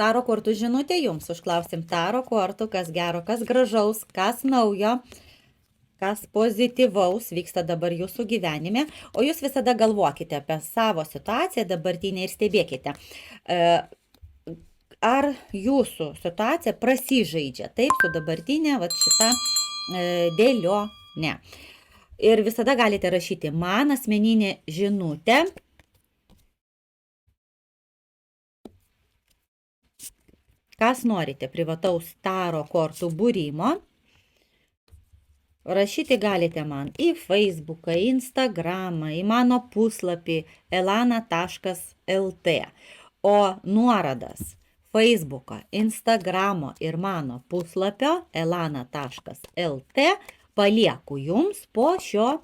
taro kortų žinutė jums. Užklausim taro kortų, kas gero, kas gražaus, kas naujo, kas pozityvaus vyksta dabar jūsų gyvenime. O jūs visada galvokite apie savo situaciją dabartinę ir stebėkite. Ar jūsų situacija prasižaidžia taip su dabartinė šita dėlionė. Ir visada galite rašyti man asmeninę žinutę. Kas norite privataus taro kortų būrimo. Rašyti galite man į Facebooką, į Instagramą, į mano puslapį elana.lt. O nuorodas Facebooko, Instagramo ir mano puslapio elana.lt palieku jums po šio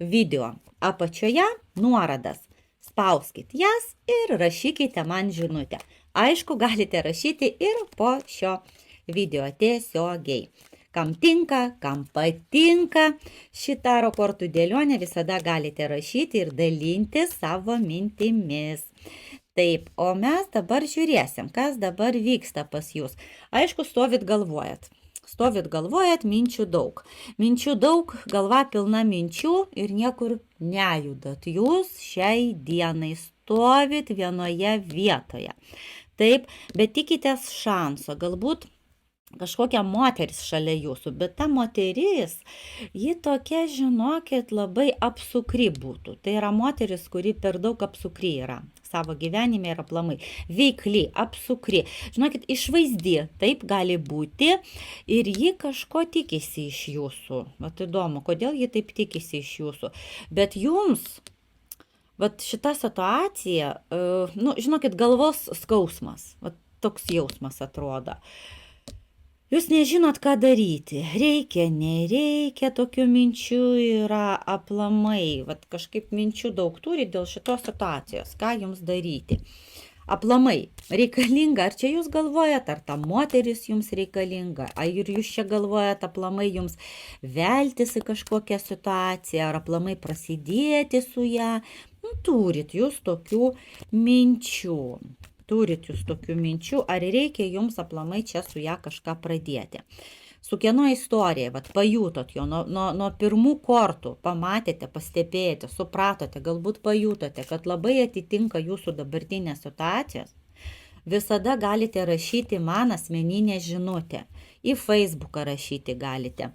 video. Apačioje nuorodas. Spauskit jas ir rašykite man žinutę. Aišku, galite rašyti ir po šio video tiesiogiai. Kam tinka, kam patinka šitą taro kortų dėlionę, visada galite rašyti ir dalinti savo mintimis. Taip, o mes dabar žiūrėsim, kas dabar vyksta pas jūs. Aišku, stovit galvojat, minčių daug. Minčių daug, galva pilna minčių ir niekur nejudat. Jūs šiai dienai stovit vienoje vietoje. Taip, bet tikitės šanso, galbūt kažkokia moteris šalia jūsų, bet ta moteris, ji tokia, žinokit, labai apsukri būtų. Tai yra moteris, kuri per daug apsukri yra savo gyvenime ir aplamai. Veikli, apsukri. Žinokit, išvaizdi, taip gali būti ir ji kažko tikisi iš jūsų. Vat įdomu, kodėl ji taip tikisi iš jūsų. Bet jums, vat šita situacija, žinokit, galvos skausmas, vat toks jausmas atrodo. Jūs nežinot, ką daryti. Reikia, nereikia, tokių minčių yra aplamai. Vat kažkaip minčių daug turi dėl šitos situacijos. Ką jums daryti? Aplamai reikalinga, ar čia jūs galvojat, ar ta moteris jums reikalinga, ar jūs čia galvojat aplamai jums veltis į kažkokią situaciją, ar aplamai prasidėti su ją. Turit jūs tokių minčių. Ar reikia jums aplamai čia su ją kažką pradėti. Su kieno istorija, pajutot jo, nuo pirmų kortų pamatėte, pastebėjote, supratote, galbūt pajutote, kad labai atitinka jūsų dabartinės situacijas, visada galite rašyti man asmeninę žinutę. Į Facebooką rašyti galite.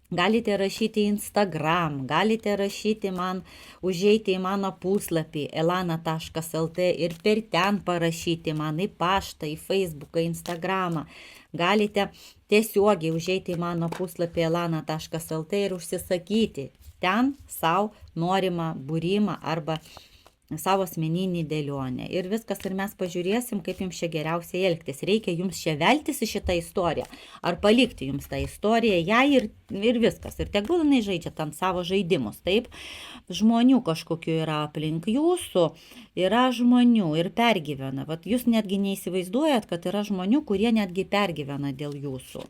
Galite rašyti į Instagram, galite rašyti man, užeiti į mano puslapį elana.lt ir per ten parašyti man į paštą, į Facebooką, Instagramą. Galite tiesiogiai užeiti į mano puslapį elana.lt ir užsisakyti ten savo norimą būrimą arba savo asmeninį dėlionę. Ir viskas, ir mes pažiūrėsim, kaip jums čia geriausiai elgtis. Reikia jums čia veltis į šitą istoriją. Ar palikti jums tą istoriją, ją ir viskas. Ir tegul jinai žaidžia tam savo žaidimus. Taip, žmonių kažkokių yra aplink jūsų, yra žmonių ir pergyvena. Vat jūs netgi neįsivaizduojat, kad yra žmonių, kurie netgi pergyvena dėl jūsų.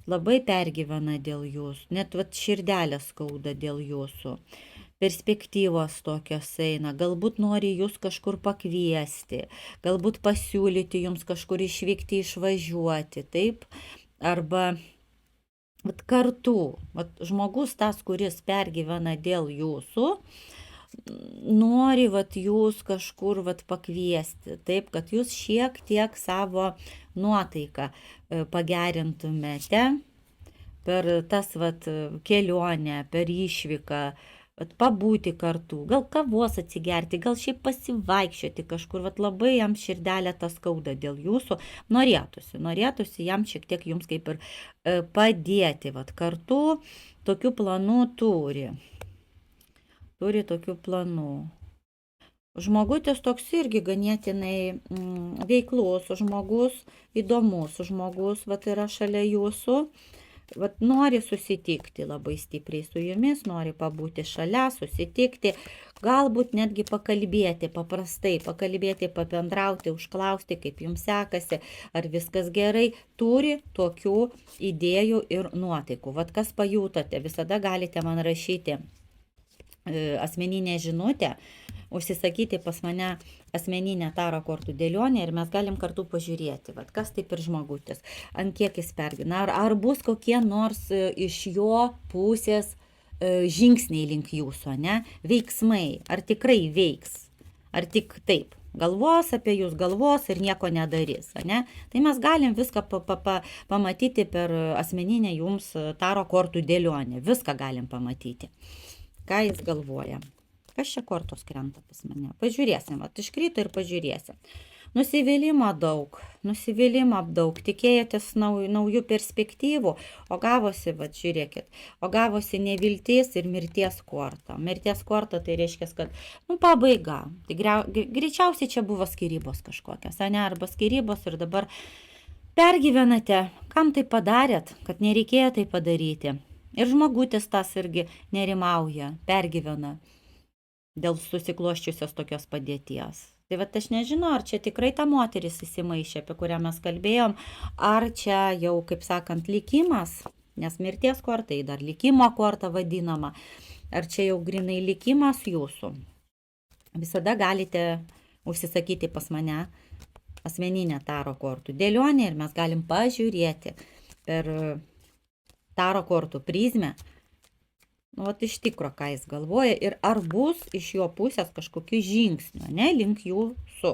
Labai pergyvena dėl jūsų. Net širdelė skauda dėl jūsų. Perspektyvos tokios eina, galbūt nori jūs kažkur pakviesti, galbūt pasiūlyti jums kažkur išvykti, išvažiuoti, taip, arba kartu, žmogus tas, kuris pergyvena dėl jūsų, nori jūs kažkur pakviesti, taip, kad jūs šiek tiek savo nuotaiką pagerintumėte per tas kelionę, per išvyką, pabūti kartu, gal kavos atsigerti, gal šiaip pasivaikščioti kažkur, labai jam širdelė tas skauda dėl jūsų, norėtųsi jam šiek tiek jums kaip ir padėti, kartu tokių planų turi tokių planų. Žmogutis toks irgi ganėtinai veiklus žmogus, įdomus žmogus, yra šalia jūsų. Nori susitikti labai stipriai su jumis, nori pabūti šalia, susitikti, galbūt netgi pakalbėti, paprastai pakalbėti, pabendrauti, užklausti, kaip jums sekasi, ar viskas gerai, turi tokių idėjų ir nuotaikų. Kas pajutote, visada galite man rašyti asmeninę žinutę, užsisakyti pas mane asmeninę tarot kortų dėlionę ir mes galim kartu pažiūrėti, vat, kas tai per žmogutis, ant kiek jis pergyvena, ar bus kokie nors iš jo pusės žingsniai link jūsų, ne? Veiksmai, ar tikrai veiks, ar tik taip, galvos apie jūs, galvos ir nieko nedarys, ne? Tai mes galim viską pamatyti per asmeninę jums tarot kortų dėlionę, viską galim pamatyti. Ką jis galvoja? Kas čia kortos krenta pas mane? Pažiūrėsim, vat iškrito ir pažiūrėsim. Nusivylimo daug, tikėjotės naujų perspektyvų, o gavosi, vat žiūrėkit, o gavosi neviltis ir mirties korta. Mirties korta tai reiškia, kad, pabaiga. Tai greičiausiai čia buvo skyrybos kažkokios, ne, arba skyrybos ir dabar pergyvenate, kam tai padarėt, kad nereikėjo tai padaryti. Ir žmogutis tas irgi nerimauja, pergyvena dėl susikloščiusios tokios padėties. Tai vat aš nežinau, ar čia tikrai ta moteris įsimaišė, apie kurią mes kalbėjom, ar čia jau, kaip sakant, likimas, nes mirties kortai dar likimo korta vadinama, ar čia jau grinai likimas jūsų. Visada galite užsisakyti pas mane asmeninę tarot kortų dėlionę ir mes galim pažiūrėti per tarot kortų prizmę, vat iš tikro, ką jis galvoja ir ar bus iš jo pusės kažkokių žingsnių, ne, link jūsų.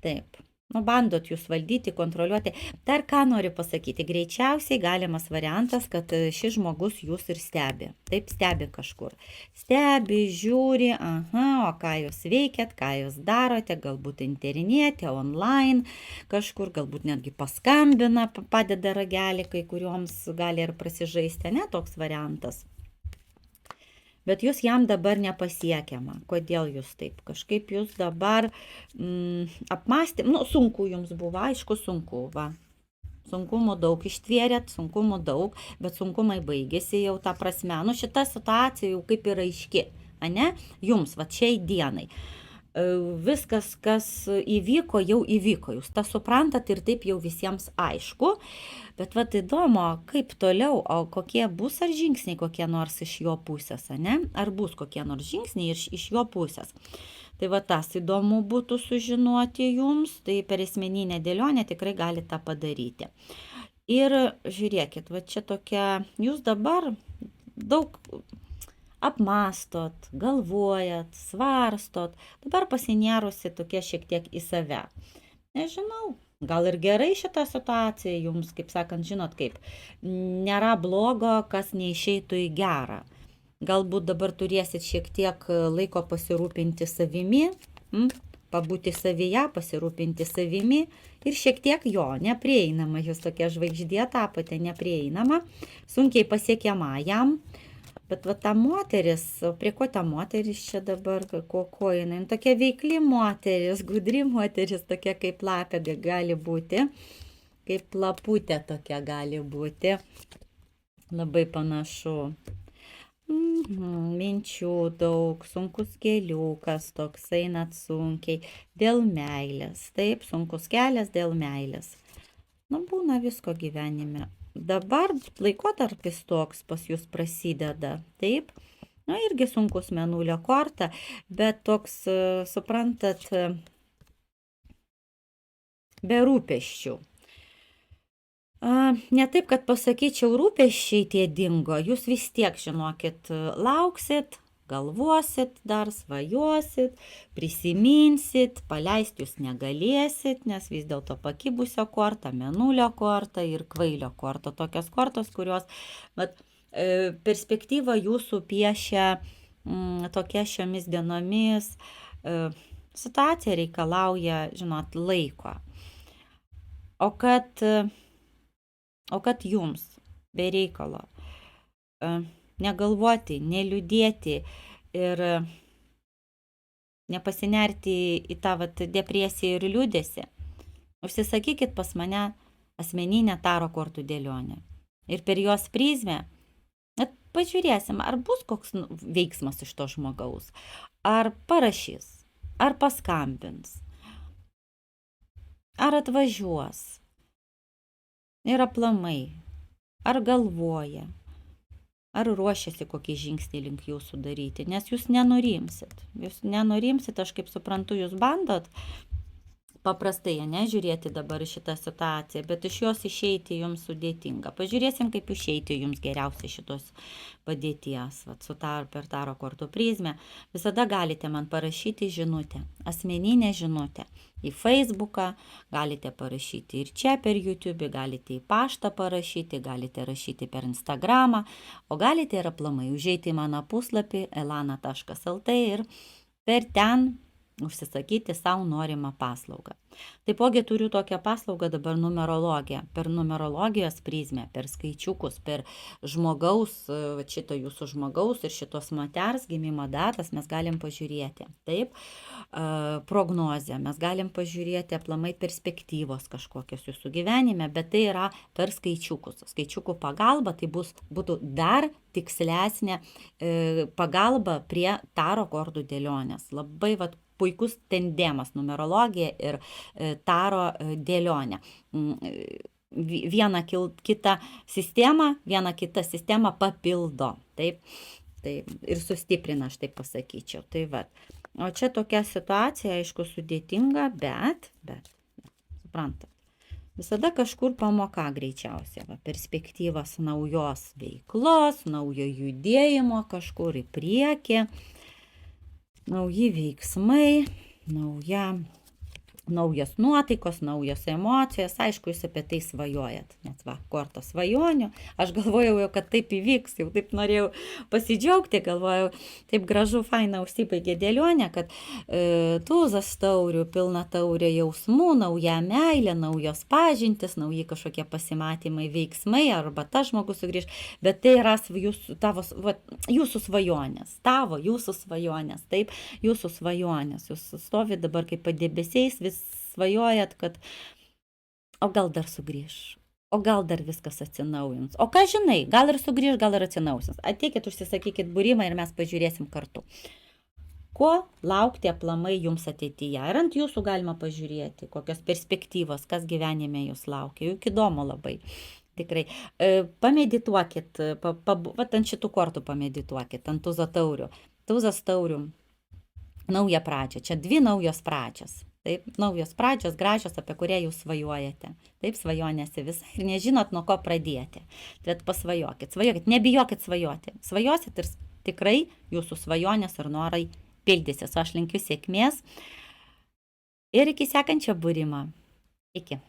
Taip, bandot jūs valdyti, kontroliuoti. Dar ką noriu pasakyti, greičiausiai galimas variantas, kad šis žmogus jūs ir stebi. Taip, stebi kažkur. Stebi, žiūri, o ką jūs veikiat, ką jūs darote, galbūt internete, online, kažkur, galbūt netgi paskambina, padeda ragelį, kai kurioms gali ir prasižaisti, ne, toks variantas. Bet jūs jam dabar nepasiekiama. Kodėl jūs taip? Kažkaip jūs dabar apmąstė, sunku jums buvo, aišku, sunku, va. Sunkumų daug ištvėrėt, sunkumų daug, bet sunkumai baigėsi jau tą prasme. Šita situacija jau kaip ir aiški, ne? Jums, va, šiai dienai. Viskas, kas įvyko, jau įvyko. Jūs tą suprantat ir taip jau visiems aišku. Bet vat įdomu, kaip toliau, o kokie bus ar žingsniai kokie nors iš jo pusės, ne? Ar bus kokie nors žingsniai iš jo pusės. Tai va tas įdomu būtų sužinoti jums, tai per asmeninę dėlionę tikrai galite tą padaryti. Ir žiūrėkit, va čia tokia, jūs dabar daug apmastot, galvojat, svarstot, dabar pasinėrusi tokie šiek tiek į save. Nežinau, gal ir gerai šitą situaciją jums, kaip sakant, žinot kaip, nėra blogo, kas neišeitų į gerą. Galbūt dabar turėsit šiek tiek laiko pasirūpinti savimi, pabūti savyje, pasirūpinti savimi ir šiek tiek neprieinama, jūs tokia žvaigždė tapote, neprieinama, sunkiai pasiekiama jam. Bet va ta moteris, prie ko ta moteris čia dabar, ko jinai, tokia veikli moteris, gudri moteris, tokia kaip lapė gali būti, kaip laputė tokia gali būti, labai panašu. Minčių daug, sunkus keliukas, toks einat sunkiai, dėl meilės, taip, sunkus kelias dėl meilės. Būna visko gyvenime. Dabar laikotarpis toks pas jūs prasideda, taip, irgi sunkus mėnulio korta, bet toks, suprantat, be rūpesčių. Ne taip, kad pasakyčiau, rūpesčiai tie dingo, jūs vis tiek, žinokit, lauksit, galvosit, dar svajosit, prisiminsit, paleisti jūs negalėsit, nes vis dėlto pakibusio korta, mėnulio korta ir kvailio korta, tokios kortos, kurios perspektyva jūsų piešia tokia šiomis dienomis, situacija reikalauja, žinot, laiko. O kad jums be reikalo negalvoti, neliūdėti ir nepasinerti į tą depresiją ir liūdėsi, užsisakykit pas mane asmeninę tarot kortų dėlionę. Ir per jos prizmę pažiūrėsim, ar bus koks veiksmas iš to žmogaus, ar parašys, ar paskambins, ar atvažiuos, ir aplamai, ar galvoja. ar ruošiasi kokį žingsnį link jūsų daryti, nes jūs nenurimsit. Jūs nenurimsit, aš kaip suprantu, jūs bandot paprastai, ne, žiūrėti dabar šitą situaciją, bet iš jos išeiti jums sudėtinga. Pažiūrėsim, kaip išeiti jums geriausiai šitos padėties, per taro kortų prizmę. Visada galite man parašyti žinutę, asmeninę žinutę. Į Facebooką, galite parašyti ir čia per YouTube, galite į paštą parašyti, galite rašyti per Instagramą, o galite ir aplamai užeiti į mano puslapį elana.lt ir per ten užsisakyti savo norimą paslaugą. Taipogi turiu tokią paslaugą dabar numerologiją. Per numerologijos prizmę, per skaičiukus, per žmogaus, šito jūsų žmogaus ir šitos moters gimimo datas mes galim pažiūrėti. Taip, prognozę, mes galim pažiūrėti aplamai perspektyvos kažkokios jūsų gyvenime, bet tai yra per skaičiukus. Skaičiukų pagalba tai būtų dar tikslesnė pagalba prie taro kordų dėlionės. Labai puikus tandemas numerologija ir taro dėlionė. Viena kita sistema papildo, taip, ir sustiprina, aš taip pasakyčiau. Tai va. O čia tokia situacija, aišku, sudėtinga, bet, suprantat, visada kažkur pamoka greičiausiai, perspektyvas naujos veiklos, naujo judėjimo kažkur į priekį, nauji veiksmai, naujos nuotaikos, naujos emocijos, aišku, jūs apie tai svajojat, nes kortos svajonių, aš galvojau jau, kad taip įvyks, jau taip norėjau pasidžiaugti, galvojau, taip gražu, faina užsibaigė dėlionė, kad tūzas taurių, pilna taurė jausmų, nauja meilė, naujos pažintis, nauji kažkokie pasimatymai, veiksmai, arba tas žmogus sugrįž, bet tai yra jūsų svajonės, jūsų svajonės, taip, jūsų svajonės, jūs stovit dabar kaip padebesiais, vis svajojat, kad o gal dar sugrįž, o gal dar viskas atsinaujins, o ką žinai, gal ir sugrįž, gal ir atsinaujins. Ateikit, užsisakykit būrimą ir mes pažiūrėsim kartu. Ko laukti aplamai jums ateityje? Ir ant jūsų galima pažiūrėti, kokios perspektyvos, kas gyvenime jūs laukia. Juk įdomu labai. Tikrai. Pamedituokit, ant šitų kortų pamedituokit, ant tūzo taurių. Tūzas taurių, nauja pradžia. Čia 2 naujos pradžios. Taip, naujos pradžios, gražios, apie kurią jūs svajojate. Taip, svajonėsi visai ir nežinot, nuo ko pradėti. Bet pasvajokit, nebijokit svajoti. Svajosit ir tikrai jūsų svajonės ir norai pildysis. Aš linkiu sėkmės ir iki sekančio būrimo. Iki.